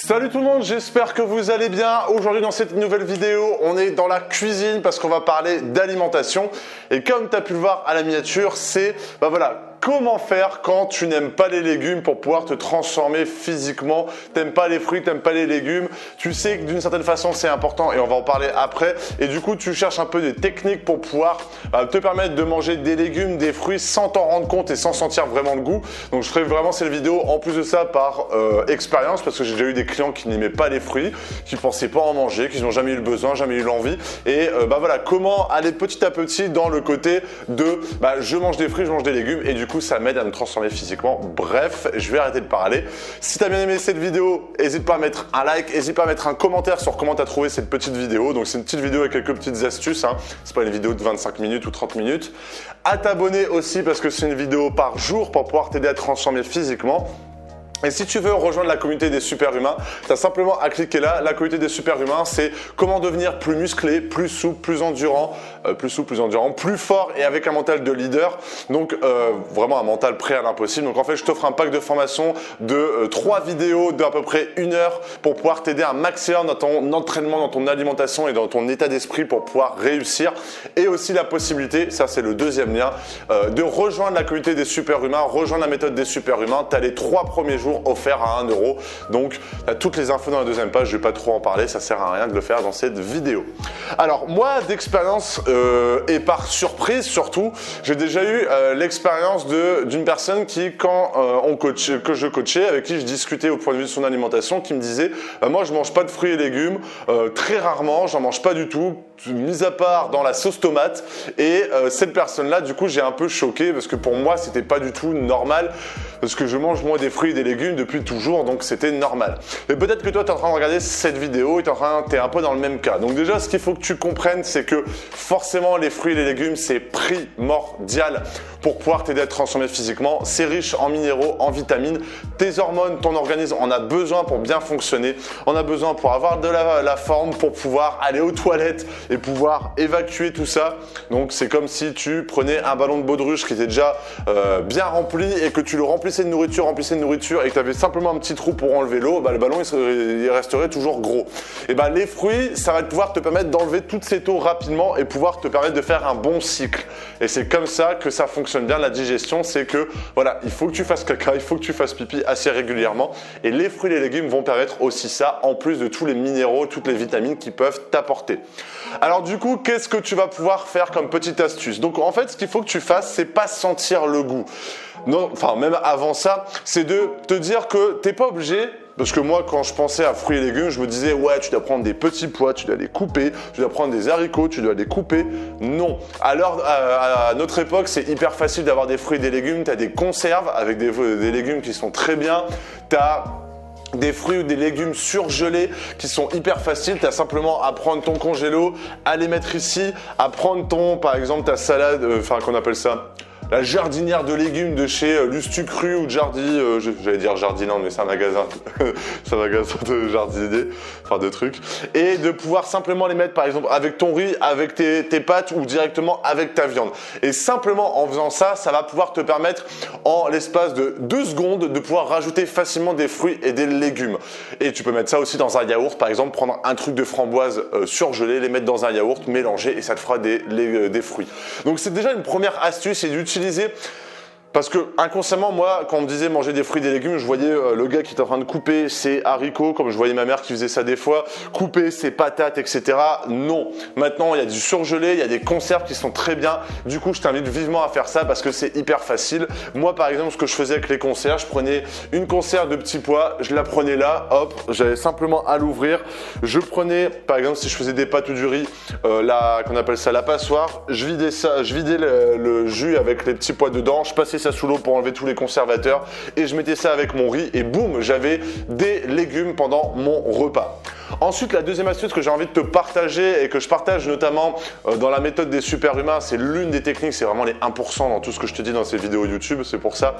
Salut tout le monde, j'espère que vous allez bien. Aujourd'hui dans cette nouvelle vidéo, on est dans la cuisine parce qu'on va parler d'alimentation. Et comme tu as pu le voir à la miniature, c'est comment faire quand tu n'aimes pas les légumes pour pouvoir te transformer physiquement. T'aimes pas les fruits, t'aimes pas les légumes. Tu sais que d'une certaine façon c'est important et on va en parler après. Et du coup tu cherches un peu des techniques pour pouvoir te permettre de manger des légumes, des fruits sans t'en rendre compte et sans sentir vraiment le goût. Donc je ferai vraiment cette vidéo en plus de ça par expérience parce que j'ai déjà eu des clients qui n'aimaient pas les fruits, qui pensaient pas en manger, qui n'ont jamais eu le besoin, jamais eu l'envie. Et comment aller petit à petit dans le côté de je mange des fruits, je mange des légumes et du coup ça m'aide à me transformer physiquement. Bref, je vais arrêter de parler. Si tu as bien aimé cette vidéo, n'hésite pas à mettre un like, n'hésite pas à mettre un commentaire sur comment tu as trouvé cette petite vidéo. Donc c'est une petite vidéo avec quelques petites astuces, c'est pas une vidéo de 25 minutes ou 30 minutes. À t'abonner aussi parce que c'est une vidéo par jour pour pouvoir t'aider à te transformer physiquement. Et si tu veux rejoindre la communauté des super-humains, tu as simplement à cliquer là. La communauté des super-humains, c'est comment devenir plus musclé, plus souple, plus endurant, plus fort et avec un mental de leader. Donc vraiment un mental prêt à l'impossible. Donc en fait, je t'offre un pack de formation de 3 vidéos d'à peu près 1 heure pour pouvoir t'aider un maximum dans ton entraînement, dans ton alimentation et dans ton état d'esprit pour pouvoir réussir. Et aussi la possibilité, ça c'est le deuxième lien, de rejoindre la communauté des super-humains, rejoindre la méthode des super-humains. Tu as les 3 premiers jours offert à 1 €. Donc, tu as toutes les infos dans la deuxième page. Je ne vais pas trop en parler. Ça sert à rien de le faire dans cette vidéo. Alors, moi, d'expérience et par surprise surtout, j'ai déjà eu l'expérience d'une personne qui, que je coachais, avec qui je discutais au point de vue de son alimentation, qui me disait moi, je mange pas de fruits et légumes. Très rarement, j'en mange pas du tout, mis à part dans la sauce tomate. Et cette personne-là, du coup, j'ai un peu choqué parce que pour moi, c'était pas du tout normal parce que je mange moi des fruits et des légumes depuis toujours, donc c'était normal. Mais peut-être que toi, tu es en train de regarder cette vidéo et tu es un peu dans le même cas. Donc déjà, ce qu'il faut que tu comprennes, c'est que forcément, les fruits et les légumes, c'est primordial pour pouvoir t'aider à te transformer physiquement. C'est riche en minéraux, en vitamines. Tes hormones, ton organisme en a besoin pour bien fonctionner. On a besoin pour avoir de la forme, pour pouvoir aller aux toilettes et pouvoir évacuer tout ça. Donc c'est comme si tu prenais un ballon de baudruche qui était déjà bien rempli et que tu le remplissais de nourriture et que tu avais simplement un petit trou pour enlever l'eau, le ballon il resterait toujours gros. Et les fruits, ça va pouvoir te permettre d'enlever toutes ces eaux rapidement et pouvoir te permettre de faire un bon cycle. Et c'est comme ça que ça fonctionne bien la digestion, c'est que il faut que tu fasses caca, il faut que tu fasses pipi assez régulièrement. Et les fruits et les légumes vont permettre aussi ça, en plus de tous les minéraux, toutes les vitamines qu'ils peuvent t'apporter. Alors du coup, qu'est-ce que tu vas pouvoir faire comme petite astuce? Donc en fait, ce qu'il faut que tu fasses, c'est pas sentir le goût. Non, enfin même avant ça, c'est de te dire que t'es pas obligé. Parce que moi, quand je pensais à fruits et légumes, je me disais, ouais, tu dois prendre des petits pois, tu dois les couper, tu dois prendre des haricots, tu dois les couper. Non. Alors, à notre époque, c'est hyper facile d'avoir des fruits et des légumes. Tu as des conserves avec des légumes qui sont très bien. Tu as des fruits ou des légumes surgelés qui sont hyper faciles. Tu as simplement à prendre ton congélo, à les mettre ici, à prendre par exemple, ta salade, qu'on appelle ça la jardinière de légumes de chez Lustu Cru ou Jardi, j'allais dire Jardiland, mais c'est un magasin, c'est un magasin de jardinier, de trucs, et de pouvoir simplement les mettre par exemple avec ton riz, avec tes pâtes ou directement avec ta viande. Et simplement en faisant ça, ça va pouvoir te permettre en l'espace de 2 secondes de pouvoir rajouter facilement des fruits et des légumes. Et tu peux mettre ça aussi dans un yaourt, par exemple, prendre un truc de framboise surgelé, les mettre dans un yaourt, mélanger et ça te fera des fruits. Donc c'est déjà une première astuce et d'utiliser. Parce que inconsciemment, moi, quand on me disait manger des fruits et des légumes, je voyais le gars qui était en train de couper ses haricots, comme je voyais ma mère qui faisait ça des fois, couper ses patates, etc. Non. Maintenant, il y a du surgelé, il y a des conserves qui sont très bien. Du coup, je t'invite vivement à faire ça parce que c'est hyper facile. Moi, par exemple, ce que je faisais avec les conserves, je prenais une conserve de petits pois, je la prenais là, hop, j'avais simplement à l'ouvrir. Je prenais, par exemple, si je faisais des pâtes ou du riz, qu'on appelle ça la passoire, je vidais le jus avec les petits pois dedans, je passais ça sous l'eau pour enlever tous les conservateurs et je mettais ça avec mon riz et boum, j'avais des légumes pendant mon repas. Ensuite, la deuxième astuce que j'ai envie de te partager et que je partage notamment dans la méthode des super-humains, c'est l'une des techniques, c'est vraiment les 1% dans tout ce que je te dis dans ces vidéos YouTube, c'est pour ça.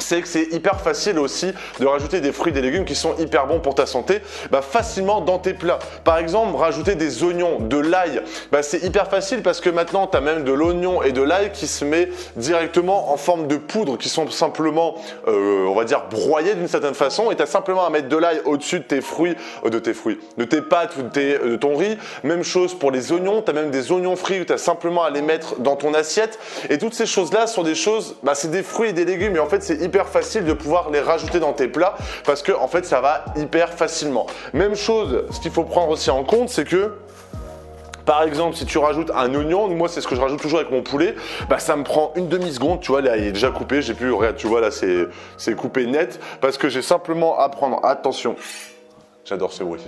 c'est que c'est hyper facile aussi de rajouter des fruits et des légumes qui sont hyper bons pour ta santé facilement dans tes plats. Par exemple, rajouter des oignons, de l'ail, c'est hyper facile parce que maintenant tu as même de l'oignon et de l'ail qui se met directement en forme de poudre, qui sont simplement, on va dire, broyés d'une certaine façon, et tu as simplement à mettre de l'ail au-dessus de tes fruits, de tes pâtes ou de ton riz. Même chose pour les oignons, tu as même des oignons frits où tu as simplement à les mettre dans ton assiette, et toutes ces choses-là sont des choses, c'est des fruits et des légumes, et en fait c'est hyper facile de pouvoir les rajouter dans tes plats parce que en fait ça va hyper facilement. Même chose, ce qu'il faut prendre aussi en compte, c'est que par exemple, si tu rajoutes un oignon, moi c'est ce que je rajoute toujours avec mon poulet, ça me prend une demi-seconde, tu vois, là il est déjà coupé, j'ai plus, regarde, tu vois, là c'est coupé net, parce que j'ai simplement à prendre, attention, j'adore ce bruit,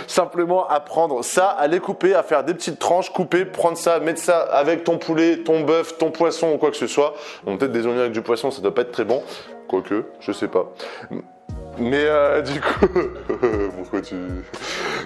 simplement à prendre ça, à les couper, à faire des petites tranches, couper, prendre ça, mettre ça avec ton poulet, ton bœuf, ton poisson ou quoi que ce soit. Bon, peut-être des oignons avec du poisson, ça doit pas être très bon, quoique, je sais pas. Mais du coup, pourquoi tu...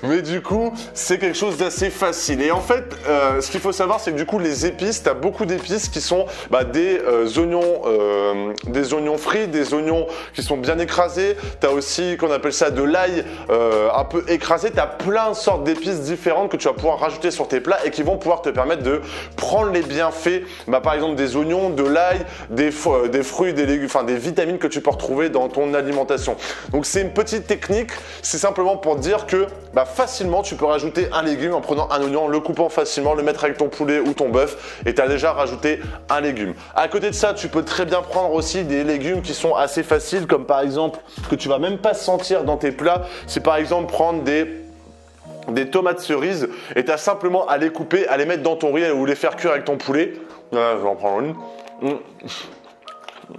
Mais du coup, c'est quelque chose d'assez facile. Et en fait, ce qu'il faut savoir, c'est que du coup, les épices, tu as beaucoup d'épices qui sont des oignons frits, des oignons qui sont bien écrasés. Tu as aussi, qu'on appelle ça de l'ail un peu écrasé. Tu as plein de sortes d'épices différentes que tu vas pouvoir rajouter sur tes plats et qui vont pouvoir te permettre de prendre les bienfaits, par exemple des oignons, de l'ail, des fruits, des légumes, des vitamines que tu peux retrouver dans ton alimentation. Donc c'est une petite technique, c'est simplement pour dire que facilement tu peux rajouter un légume en prenant un oignon, le coupant facilement, le mettre avec ton poulet ou ton bœuf et tu as déjà rajouté un légume. À côté de ça, tu peux très bien prendre aussi des légumes qui sont assez faciles, comme par exemple que tu vas même pas sentir dans tes plats, c'est par exemple prendre des tomates cerises et tu as simplement à les couper, à les mettre dans ton riz ou les faire cuire avec ton poulet. Là, je vais en prendre une.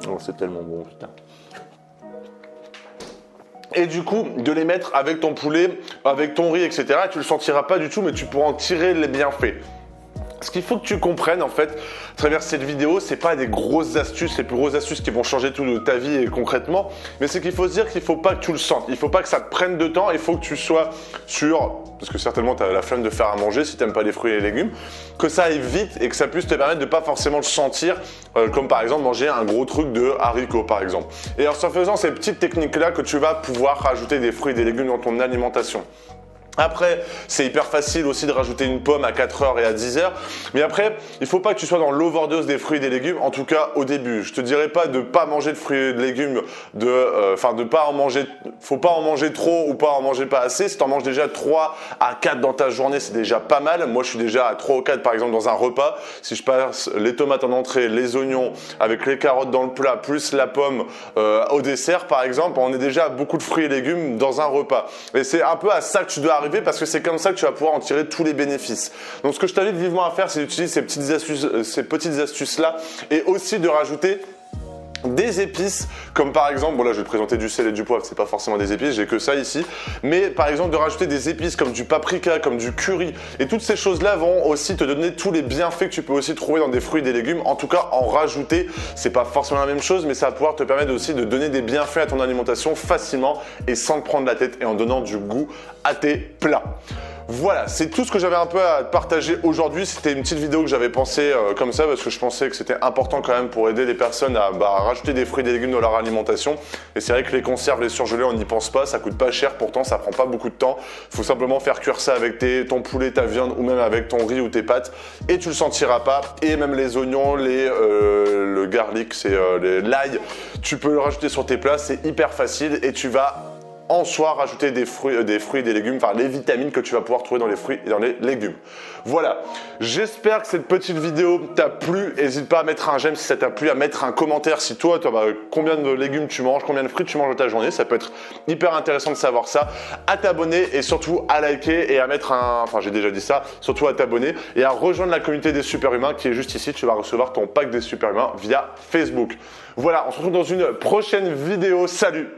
Oh, c'est tellement bon, putain. Et du coup, de les mettre avec ton poulet, avec ton riz, etc. Tu le sentiras pas du tout, mais tu pourras en tirer les bienfaits. Ce qu'il faut que tu comprennes en fait, à travers cette vidéo, c'est pas des grosses astuces, les plus grosses astuces qui vont changer toute ta vie et concrètement, mais c'est qu'il faut se dire qu'il faut pas que tu le sentes, il faut pas que ça te prenne de temps, il faut que tu sois sûr, parce que certainement tu as la flemme de faire à manger si tu n'aimes pas les fruits et les légumes, que ça aille vite et que ça puisse te permettre de pas forcément le sentir, comme par exemple manger un gros truc de haricots par exemple. Et en faisant ces petites techniques là que tu vas pouvoir rajouter des fruits et des légumes dans ton alimentation. Après, c'est hyper facile aussi de rajouter une pomme à 4h et à 10h. Mais après, il faut pas que tu sois dans l'overdose des fruits et des légumes, en tout cas au début. Je te dirais pas de pas manger de fruits et de légumes, de pas en manger, faut pas en manger trop ou pas en manger pas assez. Si tu en manges déjà 3 à 4 dans ta journée, c'est déjà pas mal. Moi, je suis déjà à 3 ou 4 par exemple dans un repas. Si je passe les tomates en entrée, les oignons avec les carottes dans le plat, plus la pomme au dessert par exemple, on est déjà à beaucoup de fruits et légumes dans un repas. Et c'est un peu à ça que tu dois arriver parce que c'est comme ça que tu vas pouvoir en tirer tous les bénéfices. Donc ce que je t'invite vivement à faire, c'est d'utiliser ces petites astuces là et aussi de rajouter des épices, comme par exemple, bon là je vais te présenter du sel et du poivre, c'est pas forcément des épices, j'ai que ça ici, mais par exemple de rajouter des épices comme du paprika, comme du curry, et toutes ces choses-là vont aussi te donner tous les bienfaits que tu peux aussi trouver dans des fruits et des légumes. En tout cas, en rajouter, c'est pas forcément la même chose, mais ça va pouvoir te permettre aussi de donner des bienfaits à ton alimentation facilement et sans te prendre la tête et en donnant du goût à tes plats. Voilà, c'est tout ce que j'avais un peu à partager aujourd'hui. C'était une petite vidéo que j'avais pensé comme ça parce que je pensais que c'était important quand même pour aider les personnes à rajouter des fruits et des légumes dans leur alimentation. Et c'est vrai que les conserves, les surgelés, on n'y pense pas, ça coûte pas cher, pourtant ça prend pas beaucoup de temps. Il faut simplement faire cuire ça avec ton poulet, ta viande ou même avec ton riz ou tes pâtes et tu le sentiras pas. Et même les oignons, le garlic, c'est l'ail, tu peux le rajouter sur tes plats, c'est hyper facile et tu vas en soi rajouter des fruits et des légumes, enfin les vitamines que tu vas pouvoir trouver dans les fruits et dans les légumes. Voilà, j'espère que cette petite vidéo t'a plu. N'hésite pas à mettre un j'aime si ça t'a plu, à mettre un commentaire si toi combien de légumes tu manges, combien de fruits tu manges dans ta journée, ça peut être hyper intéressant de savoir ça, à t'abonner et surtout à liker et à mettre j'ai déjà dit ça, surtout à t'abonner et à rejoindre la communauté des super humains qui est juste ici, tu vas recevoir ton pack des super humains via Facebook. Voilà, on se retrouve dans une prochaine vidéo, salut!